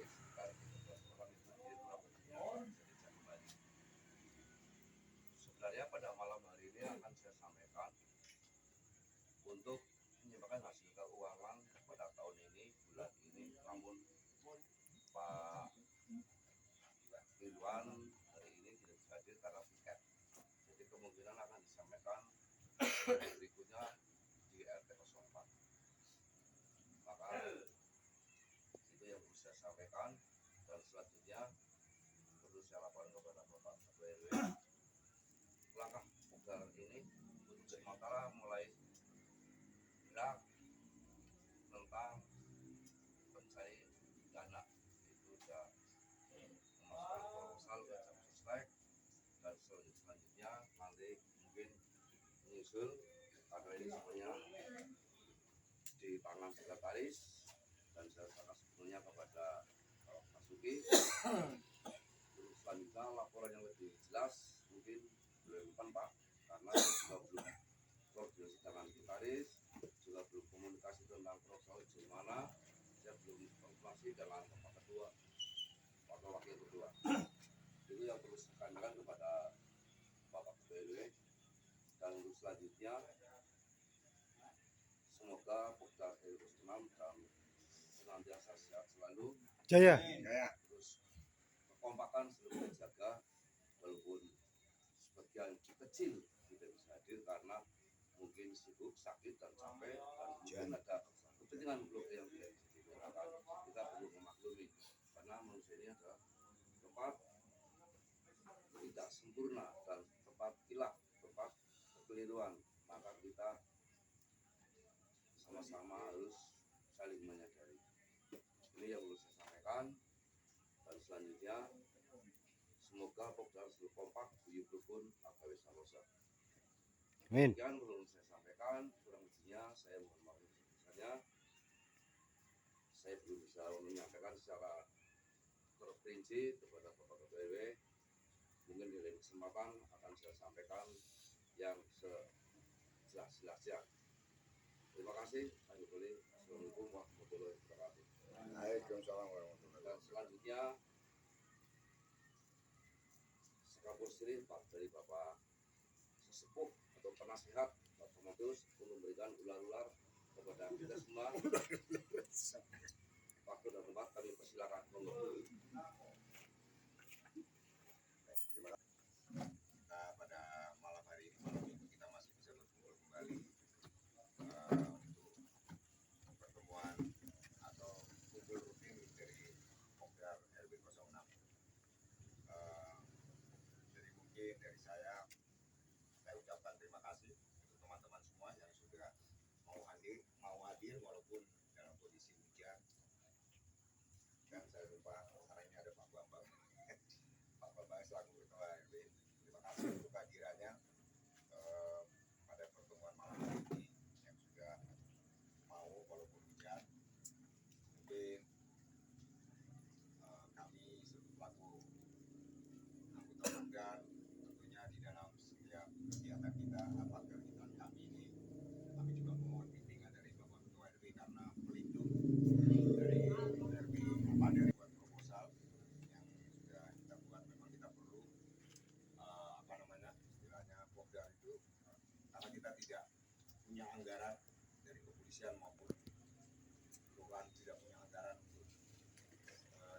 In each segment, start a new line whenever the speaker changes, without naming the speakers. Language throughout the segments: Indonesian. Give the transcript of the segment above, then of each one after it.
sekitar 13 orang itu kurang lebihnya bisa dicek kembali. Sebenarnya pada malam hari ini akan saya sampaikan untuk menyiapkan hasil keuangan pada tahun ini, bulan ini, namun Pak Irwan hari ini tidak bisa hadir karena piket. Jadi kemungkinan akan disampaikan berikutnya di RT 04. Maka itu yang perlu saya sampaikan, dan selanjutnya perlu saya laporkan kepada Bapak Ketua RW. Langkah Pokdar ini untuk sementara mulai gerak tentang pencari dana, itu sudah memasukkan proposal ke Jamstek, dan selanjutnya nanti mungkin menyusul karena ini semuanya di tangan sekretaris, dan saya sangat sebetulnya kepada Pak Suki. Selanjutnya laporan yang lebih jelas mungkin bulan depan Pak, karena juga belum koordinasi dengan sekretaris, juga belum komunikasi tentang proposal di mana, saya belum konfirmasi dengan Bapak Ketua atau Wakil Ketua. Itu yang perlu saya sampaikan kepada Bapak Ketua RW. Dan untuk selanjutnya semoga Pokdar RW 06 dan senantiasa sehat selalu,
Jaya.
terus kekompakan selalu dijaga, walaupun sebagian kecil tidak bisa hadir karena mungkin sibuk, sakit, dan capek, dan mungkin ada kepentingan keluarga yang tidak bisa digunakan. Kita perlu memaklumi karena manusia ini adalah tempat tidak sempurna dan tempat hilaf, tempat kekeliruan. Maka kita sama-sama harus saling menyadari. Ini yang perlu saya sampaikan, dan selanjutnya semoga Pokdar selalu kompak, guyup rukun, agawe salosa.
Amin.
Demikian perlu saya sampaikan, kurang lebihnya saya mohon maaf sebesarnya. Saya belum bisa menyampaikan secara terperinci kepada Bapak Ketua RW. Mungkin di lain kesempatan akan saya sampaikan yang sejelas-jelasnya. Terima kasih. Assalamualaikum warahmatullahi wabarakatuh.
Waalaikumsalam warahmatullahi
Dan
wabarakatuh.
selanjutnya sekapur sirih Pak dari Bapak sesepuh atau penasihat Bapak Matius untuk memberikan ular-ular kepada kita semua. Waktu dan tempat kami persilakan.
Kita pada malam hari ini, malam minggu, kita masih bisa berkumpul kembali untuk pertemuan atau kumpul rutin dari Pokdar RW 06. Jadi mungkin dari saya ucapkan terima kasih untuk teman-teman semua yang sudah mau hadir walaupun dalam kondisi hujan. Dan saya lupa karena ini ada Pak Bambang. Pak Bambang selaku Ketua RW, terima kasih untuk kehadirannya pada pertemuan malam hari ini yang sudah mau walaupun hujan. Mungkin kami selaku anggota Pokdar tentunya di dalam setiap kegiatan kita, apa kegiatan kami ini, kami juga mohon bimbingan dari Bapak Ketua RW karena pelindung dari RW dari buat proposal yang sudah kita buat. Memang kita perlu istilahnya Pokdar itu karena kita tidak punya anggaran dari kepolisian maupun kelurahan, tidak punya anggaran untuk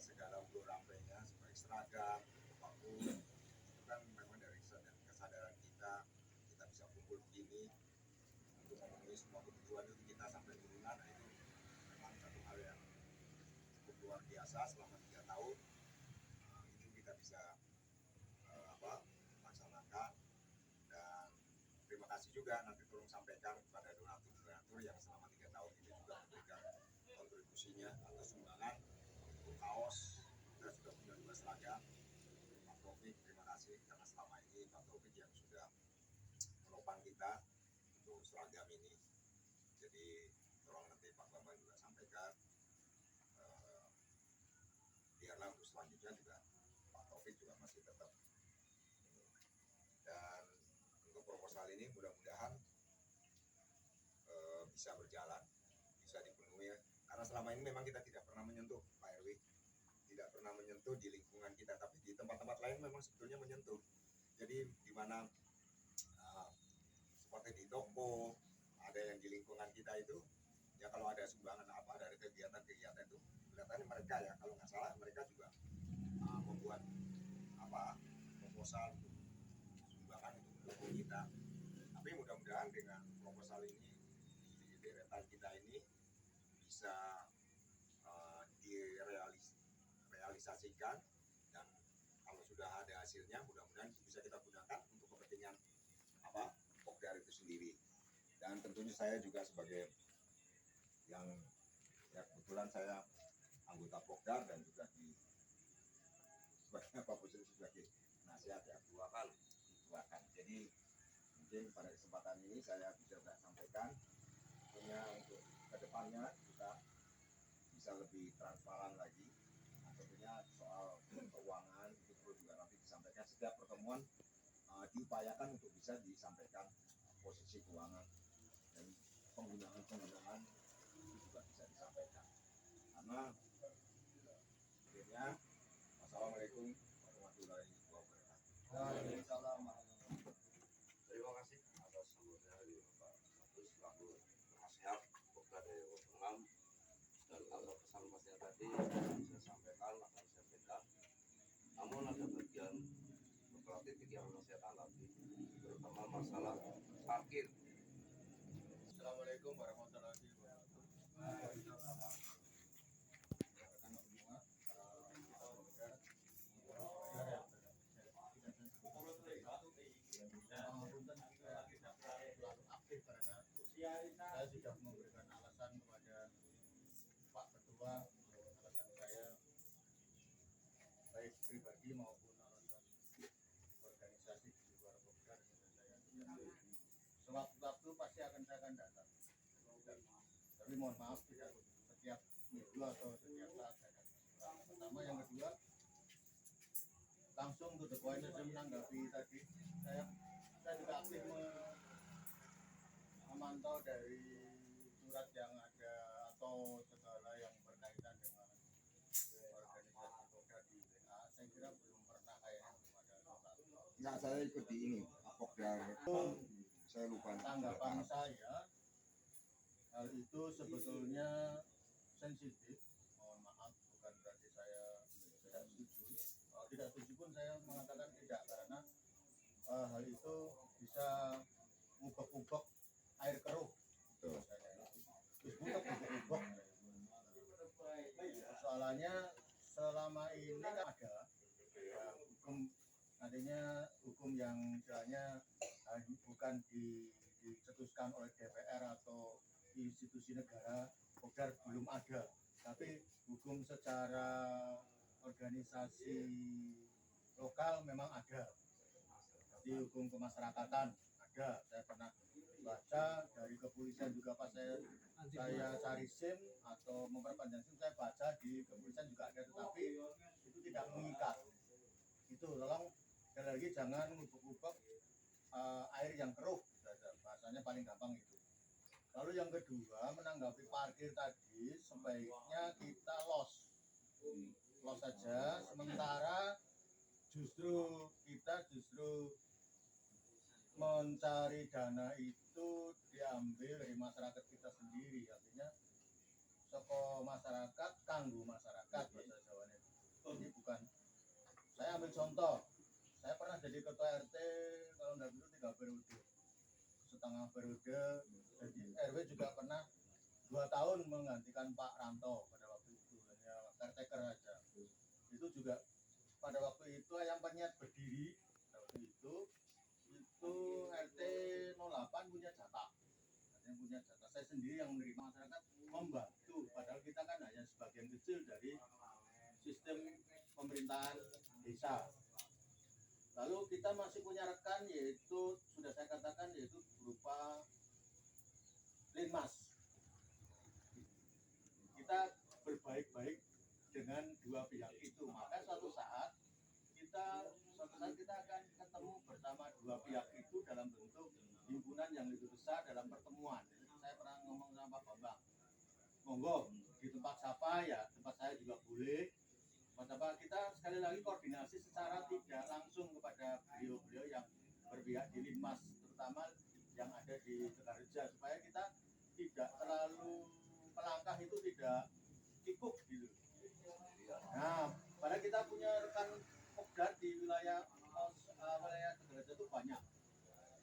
segala ulur rampenya sebagai seragam, paku. Itu kan memang dari kesadaran kita bisa kumpul begini untuk memenuhi semua kebutuhan itu kita sampai turunan. Nah, itu memang satu hal yang cukup luar biasa selama 3 tahun. Itu kita bisa laksanakan. Dan terima kasih juga, nanti tolong sampaikan kepada donatur-donatur yang selama 3 tahun ini juga memberikan kontribusinya atau sumbangan untuk kaos. Kita sudah punya 2 seragam. Pak Taufik, terima kasih karena selama ini Pak Taufik yang sudah menopang kita untuk seragam ini. Jadi tolong nanti Pak Bambang juga sampaikan, biarlah untuk selanjutnya juga Pak Taufik juga masih tetap. Dan untuk proposal ini mudah-mudahan bisa berjalan, bisa dipenuhi, karena selama ini memang kita tidak pernah menyentuh Pak RW tidak pernah menyentuh di lingkungan kita, tapi di tempat-tempat lain memang sebetulnya menyentuh. Jadi di mana seperti di toko, ada yang di lingkungan kita itu, ya kalau ada sumbangan apa dari kegiatan-kegiatan itu, kelihatannya mereka ya, kalau nggak salah mereka juga membuat apa proposal untuk sumbangan untuk mendukung kita. Tapi mudah-mudahan dengan proposal ini di deretan kita ini bisa direalisasikan, dan kalau sudah ada hasilnya mudah-mudahan bisa kita gunakan untuk kepentingan apa Pokdar itu sendiri. Dan tentunya saya juga sebagai yang ya kebetulan saya anggota Pokdar dan juga di sebagai apa posisi sebagai nasihat ya tuakan. Jadi mungkin pada kesempatan ini saya bisa sampaikan tentunya untuk kedepannya kita bisa lebih transparan lagi. Nah, tentunya soal keuangan itu perlu juga nanti disampaikan setiap pertemuan, diupayakan untuk bisa disampaikan posisi keuangan dan penggunaan itu juga bisa disampaikan. Karena akhirnya Assalamualaikum warahmatullahi wabarakatuh.
Waalaikumsalam. Terima kasih atas sambutannya dari Bapak Satu selaku nasihat Pokdar Daerah Tengam, dan kalau pesan-pesannya tadi saya sampaikan akan saya pegang. Namun ada bagian beberapa titik yang harus saya tanggapi, terutama masalah parkir.
Assalamualaikum warahmatullahi wabarakatuh. Saya sudah memberikan alasan kepada Pak Ketua, alasan saya baik pribadi maupun alasan organisasi di luar Pokdar sudah saya tulis. Sewaktu-waktu pasti saya akan datang. Tapi mohon maaf tidak setiap minggu atau setiap saat saya datang. Pertama, yang kedua, langsung to the point saja menanggapi tadi. Saya juga aktif memantau dari surat yang ada atau segala yang berkaitan dengan organisasi Pokdar di WA. Saya kira belum pernah kayaknya belum ada surat. Enggak, saya ikut di ini Pokdar. Saya lupa. Tanggapan saya, hal itu sebetulnya sensitif. Mohon maaf, bukan berarti saya tidak setuju. Kalau tidak setuju pun saya mengatakan tidak, karena hal itu bisa ubek-ubek air keruh. Terus ubek-ubek. Soalnya selama ini kan ada ya, hukum, adanya hukum yang misalnya bukan dicetuskan oleh DPR atau institusi negara, Pokdar belum ada, tapi hukum secara organisasi lokal memang ada. Di hukum kemasyarakatan ada, saya pernah baca, dari kepolisian juga pas saya cari SIM atau memperpanjang SIM, saya baca di kepolisian juga ada, tetapi itu tidak mengikat. Itu tolong sekali lagi jangan ngubek-ngubek air yang keruh, bahasanya paling gampang itu. Lalu yang kedua, menanggapi parkir tadi, sebaiknya kita los saja, sementara kita justru mencari dana itu diambil dari masyarakat kita sendiri, artinya soko masyarakat kanggo masyarakat, bahasa Jawanya. Ini bukan, saya ambil contoh, saya pernah jadi ketua RT kalau nggak itu 3 periode, setengah periode, jadi RW juga pernah 2 tahun menggantikan Pak Ranto pada waktu itu, hanya caretaker aja. Itu juga pada waktu itu Ayam Penyet berdiri, pada waktu itu RT 08 punya jatah. Artinya punya jatah, saya sendiri yang menerima, masyarakat membantu, padahal kita kan hanya sebagian kecil dari sistem pemerintahan desa. Lalu kita masih punya rekan, yaitu sudah saya katakan, yaitu berupa Linmas. Kita berbaik-baik dengan dua pihak itu, maka suatu saat kita akan ketemu bersama dua pihak itu dalam bentuk himpunan yang lebih besar dalam pertemuan. Saya pernah ngomong sama Pak Bambang, monggo di tempat siapa ya, tempat saya juga boleh,
Bapak kita sekali lagi koordinasi secara tidak langsung kepada beliau-beliau yang berpihak di Linmas, terutama yang ada di Tegarreja, supaya kita tidak terlalu melangkah itu tidak kikuk gitu. Nah, padahal kita punya rekan Kopdar di wilayah Tegarreja itu banyak.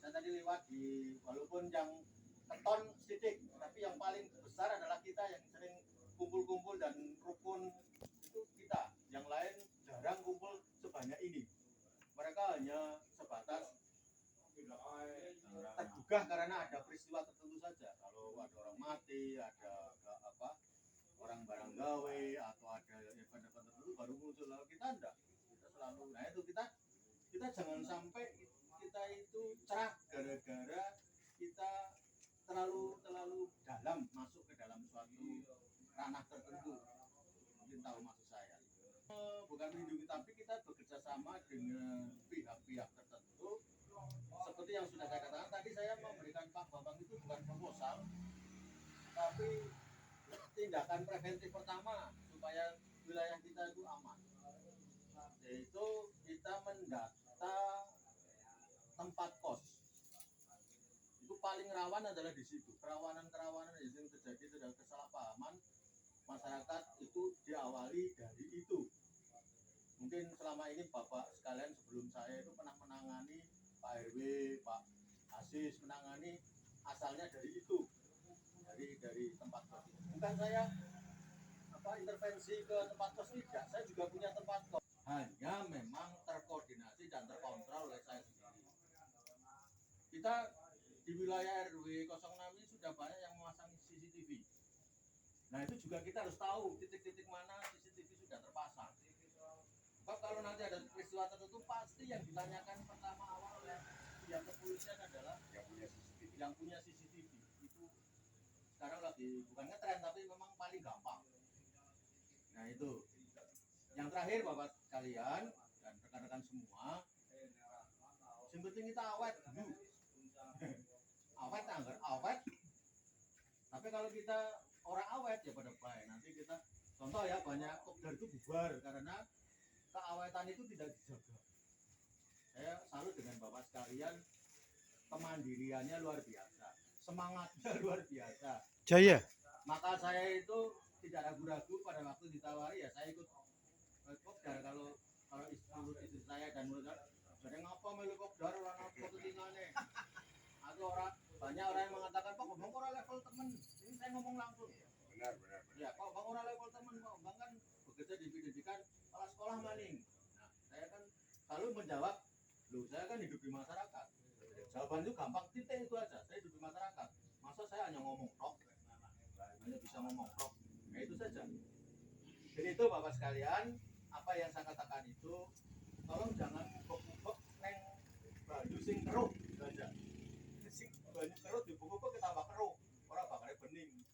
Saya tadi lewat di, walaupun yang keton sedikit, tapi yang paling besar adalah kita yang sering kumpul-kumpul dan rukun itu kita. Yang lain jarang kumpul sebanyak ini. Mereka hanya sebatas tergugah karena ada peristiwa tertentu saja. Kalau ada orang mati, ada orang barang gawe, atau ada event-event tertentu baru muncul. Lalu kita enggak, kita selalu. Nah itu kita jangan sampai kita itu cerah gara-gara kita terlalu dalam masuk ke dalam suatu ranah tertentu. Mungkin tahu maksud saya. Bukan melindungi, tapi kita bekerja sama dengan pihak-pihak tertentu. Seperti yang sudah saya katakan tadi, saya memberikan Pak Bambang itu bukan proposal, tapi tindakan preventif pertama supaya wilayah kita itu aman. Yaitu kita mendata tempat kos. Itu paling rawan adalah di situ. Kerawanan yang terjadi itu adalah kesalahpahaman masyarakat itu diawali dari itu. Mungkin selama ini Bapak sekalian sebelum saya itu pernah menangani Pak RW, Pak Asis menangani asalnya dari itu, dari tempat kos. Bukan saya intervensi ke tempat kos, tidak. Saya juga punya tempat kos. Hanya memang terkoordinasi dan terkontrol oleh saya sendiri. Kita di wilayah RW 06 ini sudah banyak yang memasang CCTV. Nah itu juga kita harus tahu titik-titik mana CCTV sudah terpasang. Sebab kalau nanti ada peristiwa tertentu, pasti yang ditanyakan pertama awal oleh pihak kepolisian adalah yang punya CCTV. Itu sekarang lagi bukan ngetren, tapi memang paling gampang. Nah itu. Yang terakhir Bapak sekalian dan rekan-rekan semua, yang penting kita awet dulu. Awet anggar awet. Tapi kalau kita orang awet ya pada baik. Nanti kita contoh ya, banyak Kopdar itu bubar karena keawetan itu tidak dijaga. Saya salut dengan Bapak sekalian, kemandiriannya luar biasa, semangatnya luar biasa.
Jaya.
Maka saya itu tidak ragu-ragu pada waktu ditawari, ya saya ikut Kopdar. Kalau istri saya dan menurut saya ngapa melu Kopdar orang apa kepentingannya. Atau banyak orang yang mengatakan Pak Bambang orang level temen. Ini saya ngomong langsung.
Benar.
Ya, Pak Bambang orang level temen, Pak Bambang kan bekerja di pendidikan kepala sekolah maning. Nah, saya kan selalu menjawab, loh saya kan hidup di masyarakat. Jawaban itu gampang, titik itu aja. Saya hidup di masyarakat. Masa saya hanya ngomong tok, hanya bisa ngomong tok. Nah itu saja. Jadi itu Bapak sekalian, apa yang saya katakan itu, tolong jangan buk-buk neng baju sing keruh saja. Sing baju keruh dibuk-buk kita tambah keruh, orang bakalnya bening.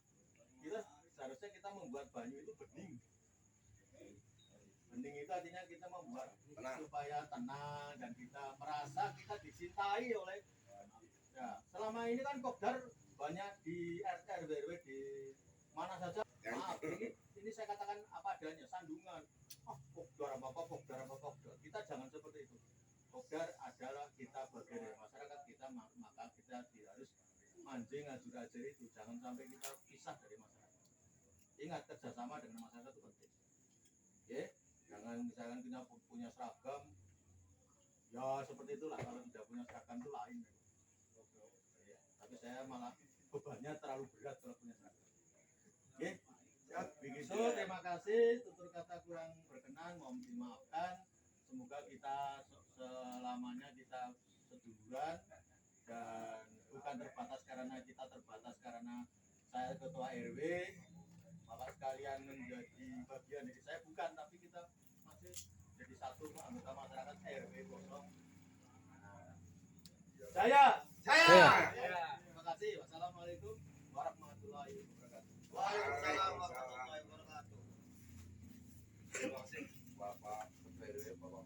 Kita seharusnya kita membuat banyu itu bening. Bening itu artinya kita membuat supaya tenang dan kita merasa kita dicintai oleh. Ya, selama ini kan Kopdar banyak di RT RW di mana saja. Maaf, ini saya katakan apa adanya, sandungan. Kopdar apa Kopdar. Kita jangan seperti itu. Kopdar adalah kita bagian dari masyarakat kita, maka kita tidak harus mancing ajur-ajur itu. Jangan sampai kita pisah dari masyarakat. Ingat, kerjasama dengan masyarakat itu penting. Oke? Jangan misalkan kita punya seragam, ya seperti itulah. Kalau tidak punya seragam itu lain. Ya, tapi saya malah bebannya terlalu berat kalau punya seragam. Oke? Begitu, terima kasih. Tutur kata kurang berkenan, mohon dimaafkan. Semoga kita selamanya kita seduluran dan bukan terbatas karena kita terbatas karena saya ketua RW. Bapak sekalian menjadi bagian dari saya, bukan, tapi kita masih jadi satu anggota masyarakat RW 0. Saya. Terima kasih. Wassalamualaikum warahmatullahi wabarakatuh.
Waalaikumsalam warahmatullahi wabarakatuh.
Terima kasih Bapak RW, Bapak